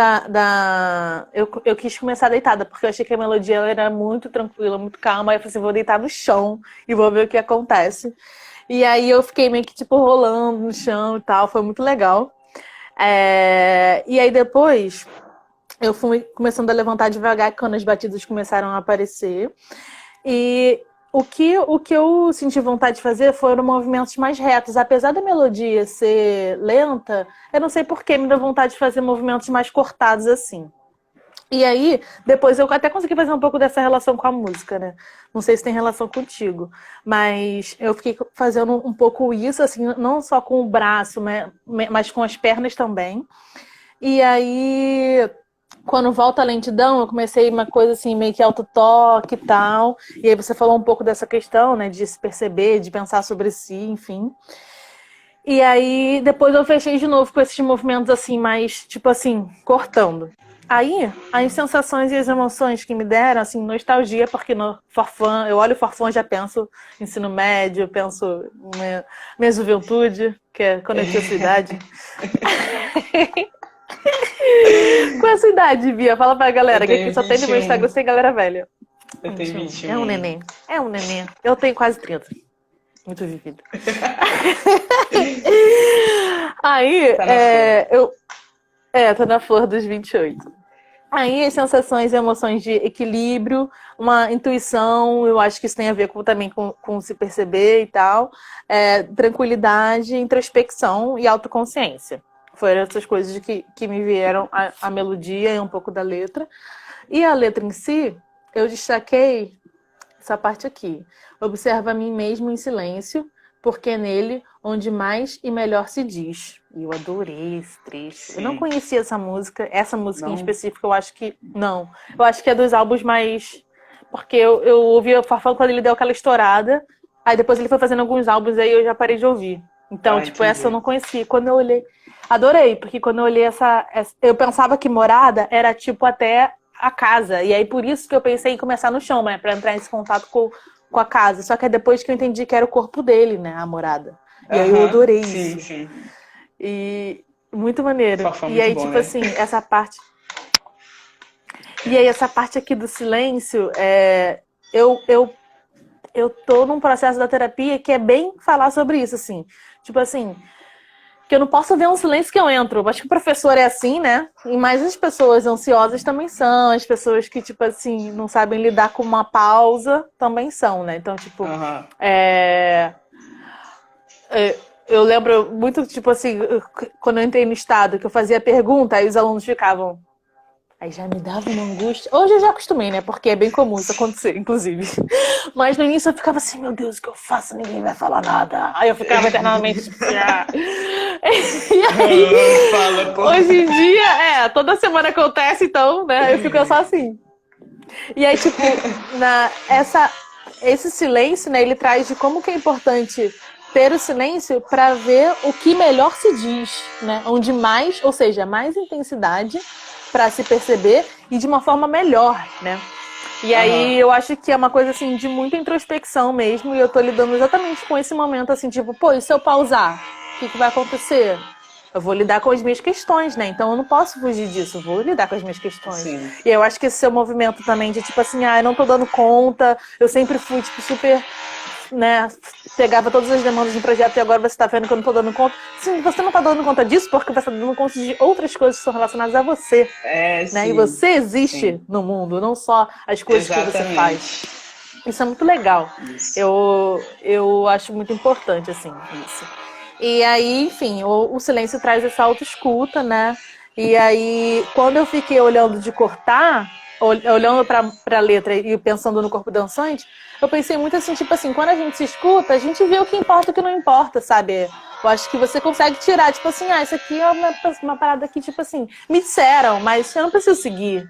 eu quis começar deitada, porque eu achei que a melodia ela era muito tranquila, muito calma. Aí eu falei assim, vou deitar no chão e vou ver o que acontece. E aí eu fiquei meio que tipo rolando no chão e tal, foi muito legal. E aí depois eu fui começando a levantar devagar quando as batidas começaram a aparecer. E o que eu senti vontade de fazer foram movimentos mais retos. Apesar da melodia ser lenta, eu não sei por que me deu vontade de fazer movimentos mais cortados assim. E aí, depois eu até consegui fazer um pouco dessa relação com a música, né? Não sei se tem relação contigo, mas eu fiquei fazendo um pouco isso, assim, não só com o braço, mas com as pernas também. E aí, quando volta a lentidão, eu comecei uma coisa assim, meio que autotoque e tal. E aí você falou um pouco dessa questão, né? De se perceber, de pensar sobre si, enfim. E aí, depois eu fechei de novo com esses movimentos assim, mais, tipo assim, cortando. Aí, as sensações e as emoções que me deram, assim, nostalgia, porque no Forfã, eu olho o Forfã e já penso ensino médio, penso minha juventude, que é quando eu tinha sua idade. Qual é a sua idade, Bia? Fala pra galera, que aqui só tem no meu Instagram, tem galera velha. Eu tenho 21. É um neném. É um neném. Eu tenho quase 30. Muito vivido. Aí, Tá na flor. tô na flor dos 28. Aí, as sensações e emoções de equilíbrio, uma intuição, eu acho que isso tem a ver também com se perceber e tal. Tranquilidade, introspecção e autoconsciência. Foram essas coisas que me vieram a melodia e um pouco da letra. E a letra em si, eu destaquei essa parte aqui. Observa a mim mesmo em silêncio, porque é nele onde mais e melhor se diz. E eu adorei esse trecho. Sim. Eu não conhecia essa música Não? em específico, eu acho que não. Eu acho que é dos álbuns mais... Porque eu ouvi o Fafão quando ele deu aquela estourada, aí depois ele foi fazendo alguns álbuns, aí eu já parei de ouvir. Então, Entendi. essa eu não conhecia. Quando eu olhei... Adorei, porque quando eu olhei eu pensava que morada era tipo até a casa. E aí por isso que eu pensei em começar no chão, né? Pra entrar nesse contato com a casa. Só que é depois que eu entendi que era o corpo dele, né? A morada. E aí eu adorei isso. Sim. E muito maneiro. Fafão E muito aí, bom, tipo né? assim, essa parte. E aí, essa parte aqui do silêncio, eu tô num processo da terapia que é bem falar sobre isso, assim. Tipo assim, que eu não posso ver um silêncio que eu entro. Acho que o professor é assim, né? Mas as pessoas ansiosas também são. As pessoas que, tipo assim, não sabem lidar com uma pausa também são, né? Então, tipo, eu lembro muito, tipo assim, quando eu entrei no estado, que eu fazia pergunta, aí os alunos ficavam... Aí já me dava uma angústia. Hoje eu já acostumei, né? Porque é bem comum isso acontecer, inclusive. Mas no início eu ficava assim, meu Deus, o que eu faço? Ninguém vai falar nada. Aí eu ficava eternamente... E aí, Fala, pô. hoje em dia, toda semana acontece, então, né? Eu fico só assim. E aí, tipo, esse silêncio, né? Ele traz de como que é importante ter o silêncio para ver o que melhor se diz, né? Onde mais, ou seja, mais intensidade para se perceber e de uma forma melhor, né? E aí eu acho que é uma coisa assim de muita introspecção mesmo, e eu tô lidando exatamente com esse momento assim, tipo, pô, e se eu pausar? O que vai acontecer? Eu vou lidar com as minhas questões, né? Então eu não posso fugir disso, eu vou lidar com as minhas questões. Sim. E eu acho que esse seu movimento também de tipo assim, eu não tô dando conta, eu sempre fui tipo super, né, pegava todas as demandas de um projeto e agora você tá vendo que eu não tô dando conta. Sim, você não tá dando conta disso porque você tá dando conta de outras coisas que são relacionadas a você. Né? Sim. E você existe no mundo, não só as coisas que você faz. Isso é muito legal. Isso. Eu acho muito importante, assim, isso. E aí, enfim, o silêncio traz essa autoescuta, né? E aí, quando eu fiquei olhando de cortar, olhando pra letra e pensando no corpo dançante, eu pensei muito assim, tipo assim, quando a gente se escuta, a gente vê o que importa e o que não importa, sabe? Eu acho que você consegue tirar, tipo assim, isso aqui é uma parada que, tipo assim, me disseram, mas eu não preciso seguir,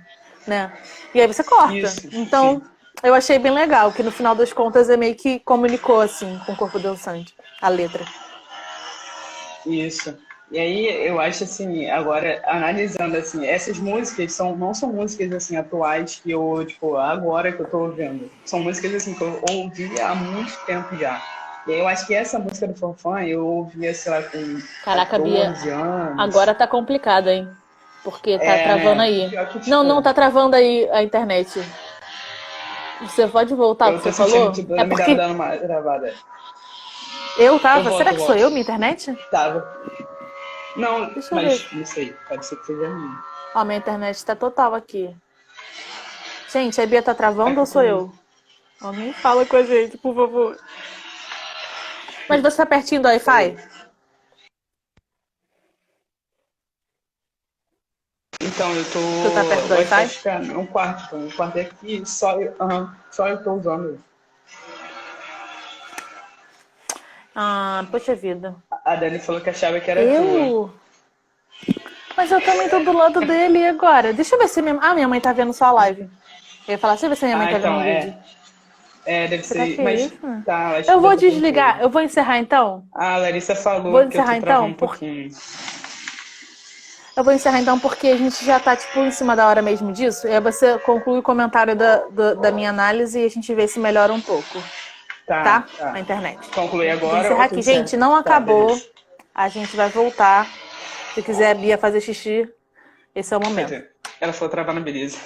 né? E aí você corta. Isso, Então, sim. eu achei bem legal, que no final das contas é meio que comunicou, assim, com o corpo dançante, a letra. Isso. E aí eu acho assim, agora analisando assim, essas músicas não são músicas assim atuais que eu, tipo, agora que eu tô ouvindo. São músicas assim que eu ouvi há muito tempo já. E aí eu acho que essa música do Forfã eu ouvia, sei lá, com Caraca, Bia, 14 anos. agora tá complicado, hein? Porque tá É, travando né? aí. Pior que, Não, tipo, tá travando aí a internet. Você pode voltar o que eu você tô sentindo, falou? tipo, É me dando porque uma travada. eu Eu tava. Será volto, eu que sou volto. eu, minha internet? Tava. Não, Deixa eu ver. mas não sei, pode ser que seja a minha. Ó, minha internet tá total aqui. Gente, a Bia tá travando ou Aqui sou também. eu? Alguém fala com a gente, por favor. Mas você tá pertinho do Peraí. Wi-Fi? Então, eu tô. Tu tá perto do O Wi-Fi Wi-Fi? fica no quarto, então. O quarto é aqui, só eu tô usando. Ah, poxa vida. A Dani falou que achava que era tua. Eu? Mas eu também tô do lado dele e agora. Deixa eu ver se minha... Ah, minha mãe tá vendo sua live. Eu ia falar, deixa eu ver se minha mãe Ah, tá vendo então, um vídeo. deve Será ser. que é Mas isso? tá, acho Eu que vou deve ser tranquilo. desligar. Eu vou encerrar então. A Larissa Vou falou que eu encerrar tô então, travando um pouquinho. eu vou encerrar então porque a gente já tá, tipo, em cima da hora mesmo disso. E aí você conclui o comentário da minha análise e a gente vê se melhora um pouco, Tá, tá? A tá. internet. Concluir Vou agora encerrar ou tu aqui. encerra? Gente, não Tá, acabou. beleza. A gente vai voltar. Se quiser a Bia fazer xixi, esse é o Quer momento. dizer, ela falou travando, beleza.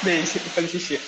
Beijo, fazer xixi.